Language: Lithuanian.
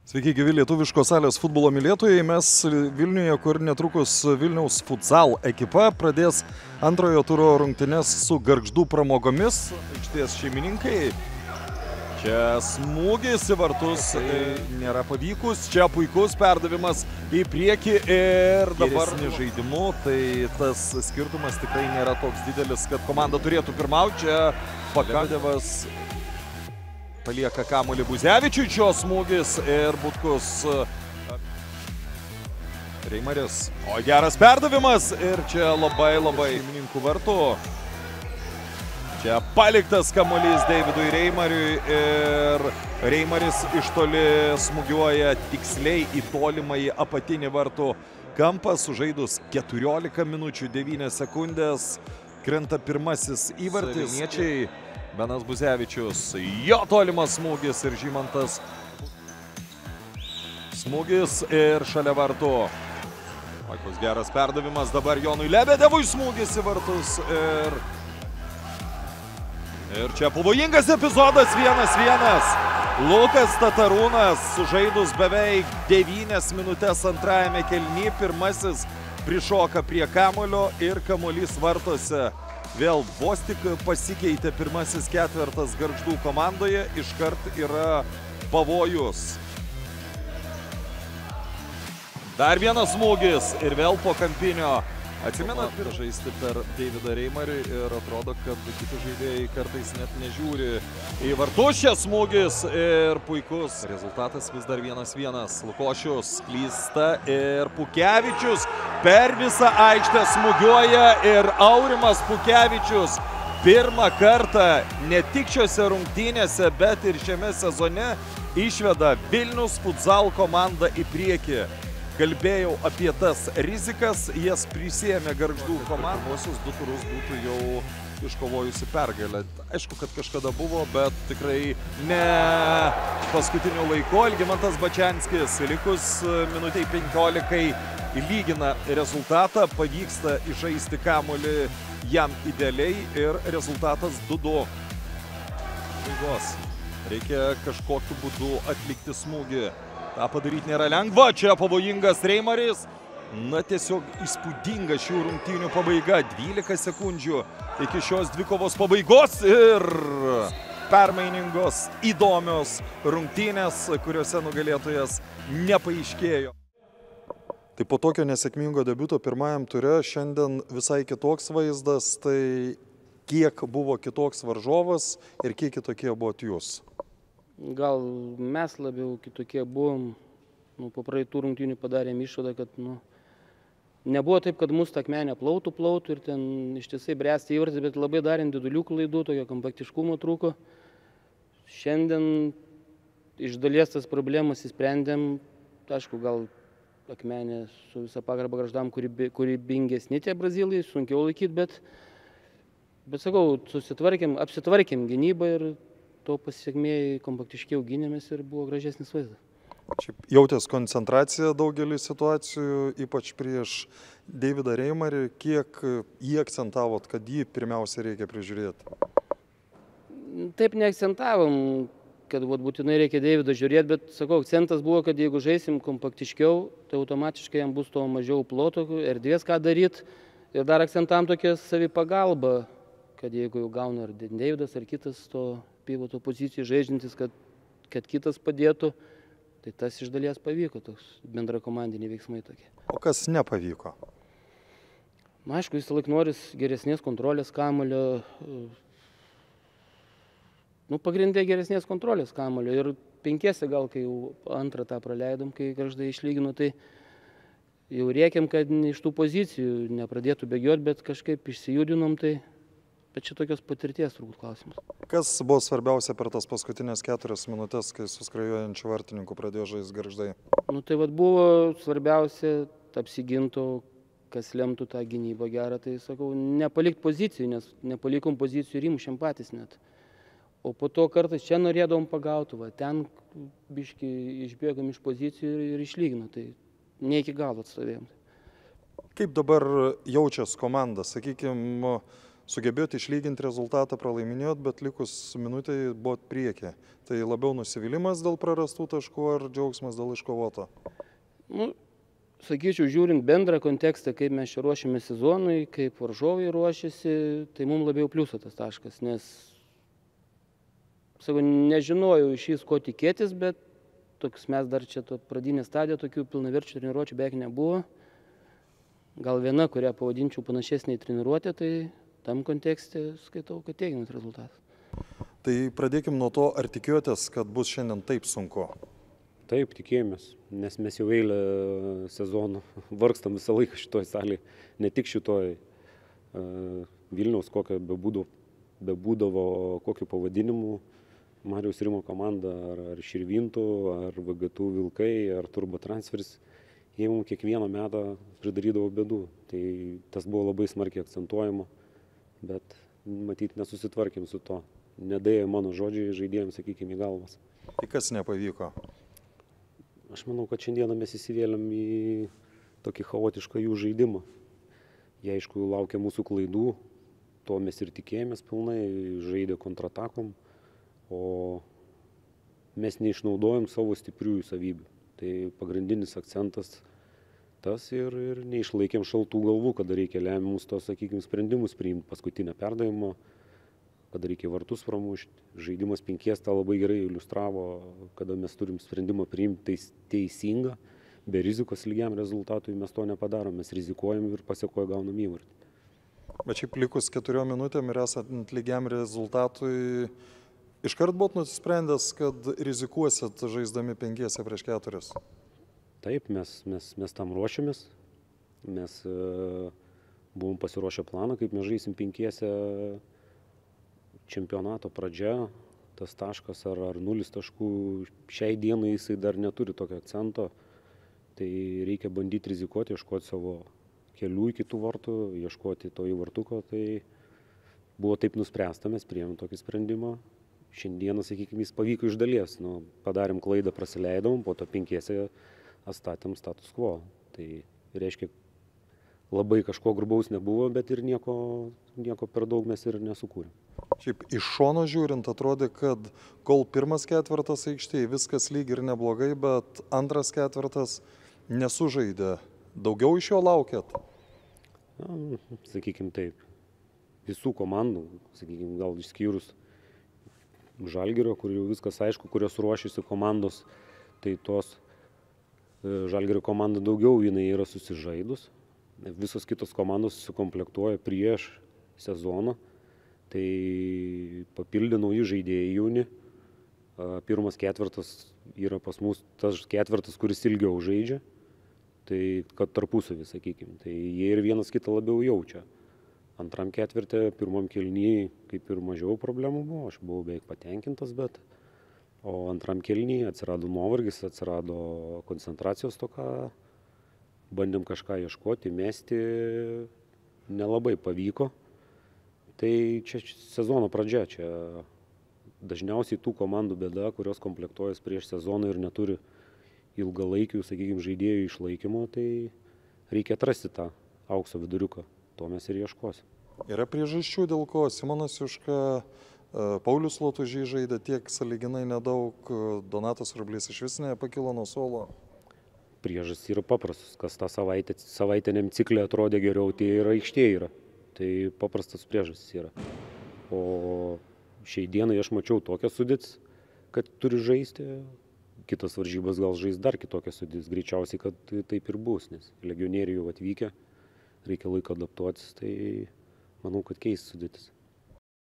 Sveiki, gyvi lietuviško salės futbolo mylėtojai. Mes Vilniuje, kur netrukus Vilniaus futsal ekipa pradės antrojo turo rungtynes su Gargždų pramogomis. Aikštės šeimininkai. Čia smūgis į vartus nėra pavykus. Čia puikus perdavimas į priekį ir dabar žaidimu. Tai tas skirtumas tikrai nėra toks didelis, kad komanda turėtų pirmauti. Čia Pakadevas palieka kamuolį Buzevičiui, čia smūgis ir Butkus. Reimaris. O geras perdavimas ir čia labai šeimininkų vartų. Čia paliktas kamuolys Davidui Reimariui ir Reimaris iš toli smūgiuoja tiksliai į tolimąjį apatinį vartų kampą. Sužaidus 14 minučių 9 sekundės krenta pirmasis įvartis. Vilniečiai. Benas Buzevičius, jo tolimas smūgis ir Žymantas. Smūgis ir šalia vartų. Puikus geras perdavimas dabar Jonui Lebedevui, smūgis į vartus ir čia pavojingas epizodas 1-1. Lukas Tatarūnas sužaidus beveik 9 minutės antrajame kėliny. Pirmasis prišoka prie kamuolio ir kamuolys vartuose. Vėl vos tik pasikeitė pirmasis ketvertas Gargždų komandoje, iškart yra pavojus. Dar vienas smūgis ir vėl po kampinio. Atsimenat, žaisti per Davidą Reimarį ir atrodo, kad kiti žaidėjai kartais net nežiūri į vartus. Čia smūgis ir puikus. Rezultatas vis dar 1-1. Lukošius klysta ir Pukevičius per visą aikštę smūgiuoja ir Aurimas Pukevičius pirmą kartą ne tik šiose rungtynėse, bet ir šiame sezone išveda Vilnius futsal komandą į priekį. Kalbėjau apie tas rizikas, jas prisiėmė Gargždų komanda. Pirmosius 2 turus būtų jau iškovojusi pergalę. Aišku, kad kažkada buvo, bet tikrai ne paskutiniu laiku. Algimantas Bačianskis likus minutei 15 lygina rezultatą. Pavyksta išžaisti kamuolį jam idealiai ir rezultatas 2-2. Reikia kažkokiu būdu atlikti smūgį. Ta padaryti nėra lengva, čia pavojingas Reimaris. Na, tiesiog įspūdinga šių rungtynių pabaiga. 12 sekundžių iki šios dvikovos pabaigos ir permainingos, įdomios rungtynės, kuriuose nugalėtojas nepaaiškėjo. Tai po tokio nesėkmingo debiuto pirmajam ture šiandien visai kitoks vaizdas. Tai kiek buvo kitoks varžovas ir kiek kitokie buvot jūs? Gal mes labiau kitokie buvom, po praeitų rungtynių padarėm išvadą, kad nebuvo taip, kad mūsų akmenė plautų ir ten ištisai bręsti įvartį, bet labai darėm didelių klaidų, tokio kompaktiškumo trūko. Šiandien iš dalies tas problemas įsprendėm, aišku, gal akmenė su visa pagarba Gargždam kūrybingesni tie brazilai, sunkiau laikyti, bet sakau, apsitvarkėm gynybą ir to pasiekmėjai kompaktiškiau gynėmės ir buvo gražesnis vaizdas. Jautės koncentraciją daugelį situacijų, ypač prieš Davidą Reimarį. Kiek jį akcentavot, kad jį pirmiausia reikia prižiūrėti? Taip neakcentavom, kad būtinai reikia Davidą žiūrėti, bet sakau, akcentas buvo, kad jeigu žaisim kompaktiškiau, tai automatiškai jam bus to mažiau ploto, erdvės ką daryti. Ir dar akcentam tokia savipagalba, kad jeigu jau gauna ar Davidas ar kitas to pivoto pozicijų žaidžiantis, kad kitas padėtų, tai tas iš dalies pavyko, toks bendra komandiniai veiksmai tokie. O kas nepavyko? Aišku, visą laiką noris geresnės kontrolės kamuolio, pagrindė geresnės kontrolės kamuolio ir 5 gal, kai jau antrą tą praleidom, kai Gargždai išlygino, tai jau rėkėm, kad iš tų pozicijų nepradėtų bėgioti, bet kažkaip išsijudinom, tai bet čia tokios patirties turbūt klausimas. Kas buvo svarbiausia per tas paskutinės 4 minutės, kai su skrajojančiu vartininku pradėjo žaisti Gargždai? Tai buvo svarbiausia apsigintų, kas lemtų tą gynybą gerą. Tai sakau, nepalikti pozicijų, nes nepalikom pozicijų ir įmušėm patys net. O po to kartais čia norėdavom pagauti, ten biškį išbėgom iš pozicijų ir išlygino. Tai ne iki galo atstovėjom. Kaip dabar jaučias komanda? Sakykime, sugebėjot išlyginti rezultatą, pralaiminėjot, bet likus minutėje buvot priekį. Tai labiau nusivylimas dėl prarastų taškų ar džiaugsmas dėl iškovoto? Nu, sakyčiau, žiūrint bendrą kontekstą, kaip mes čia ruošiame sezonui, kaip varžovai ruošiasi, tai mums labiau pliuso tas taškas, nes, sakau, nežinojau iš jais ko tikėtis, bet toks mes dar čia pradinė stadija, tokių pilnaverčių treniruočių beveik nebuvo. Gal viena, kurią pavadinčiau panašesnė į treniruotę, tai tam kontekste skaitau, kad teigiamas rezultatas. Tai pradėkim nuo to, ar tikėjotės, kad bus šiandien taip sunku? Taip, tikėjomės, nes mes jau eilę sezonų vargstam visą laiką šitoj salėje, ne tik šitoj Vilniaus, kokio bebūdavo kokiu pavadinimu, Mariaus Rimo komanda, ar Širvintų, ar VGTU Vilkai, ar Turbo Transferis, jie mums kiekvieną metą pridarydavo bėdų. Tai tas buvo labai smarkiai akcentuojama, bet matyt nesusitvarkėm su to. Nedėjo mano žodžiai žaidėjams, sakykime, į galvas. Tai kas nepavyko? Aš manau, kad šiandieną mes įsivėlėm į tokį chaotišką jų žaidimą. Jie, aišku, laukia mūsų klaidų, to mes ir tikėjomės pilnai, žaidė kontratakom, o mes neišnaudojom savo stipriųjų savybių. Tai pagrindinis akcentas tas ir neišlaikėm šaltų galvų, kada reikia lemiamus tos, sakykime, sprendimus priimti paskutinę perdavimo, kada reikia vartus pramušti. Žaidimas penkies tą labai gerai iliustravo, kada mes turim sprendimą priimti teisingą, be rizikos lygiam rezultatui mes to nepadarom, mes rizikuojam ir pasiekoje gaunam įvartį. Bet šiaip likus 4 minutėm ir esant lygiam rezultatui, iškart buvot nusprendęs, kad rizikuosit žaisdami 5 prieš 4? Taip, mes tam ruošiamės. Mes buvom pasiruošę planą, kaip mes žaisim 5 čempionato pradžia. Tas taškas ar 0 taškų šiai dienai jisai dar neturi tokio akcento. Tai reikia bandyti rizikuoti, ieškoti savo kelių iki tų vartų, ieškoti to įvartuko. Tai buvo taip nuspręsta, mes priėmėm tokį sprendimą. Šiandieną, sakykime, jis pavyko iš dalies. Padarėm klaidą, prasileidom, po to 5 atstatėm status quo. Tai reiškia, labai kažko grubaus nebuvo, bet ir nieko per daug mes ir nesukūrėm. Šiaip iš šono žiūrint, atrodė, kad kol pirmas ketvirtas aikštėje viskas lyg ir neblogai, bet antras ketvirtas nesužaidė. Daugiau iš jo laukėt? Sakykime taip. Visų komandų, sakykime, gal išskyrus Žalgirio, kur jau viskas aišku, kurios ruošiasi komandos, tai tos Žalgirio komanda daugiau jinai yra susižaidus. Visos kitos komandos susikomplektuoja prieš sezoną, tai papildė nauji žaidėjai jauni. Pirmas ketvirtas yra pas mus tas ketvirtas, kuris ilgiau žaidžia, tai kad tarpusavį, sakykime, tai jie ir vienas kitą labiau jaučia. Antram ketvirtė, pirmam kėlinyje kaip ir mažiau problemų buvo, aš buvau beveik patenkintas, bet o antram kėlinyje atsirado nuovargis, atsirado koncentracijos toka, bandėm kažką ieškoti, mesti, nelabai pavyko. Tai čia sezono pradžia, čia dažniausiai tų komandų bėda, kurios komplektuojas prieš sezoną ir neturi ilgalaikių, sakykime, žaidėjų išlaikymo, tai reikia atrasti tą aukso viduriuką. To mes ir ieškosim. Yra priežasčių, dėl ko Simonas Juška, Paulius Lotužys žaidė tiek sąlyginai nedaug, Donatas Rablys iš vis nepakilo nuo suolo? Priežastys yra paprastas, kas tą savaitiniam cikle atrodė geriau, tai ir aikštėje yra. Tai paprastas priežastys yra. O šiai dienai aš mačiau tokią sudėtį, kad turi žaisti, kitas varžybas gal žais dar kitokią sudėtį, greičiausiai, kad taip ir bus, nes legionieriai jau atvykę. Reikia laiko adaptuotis, tai manau, kad keis sudėtis.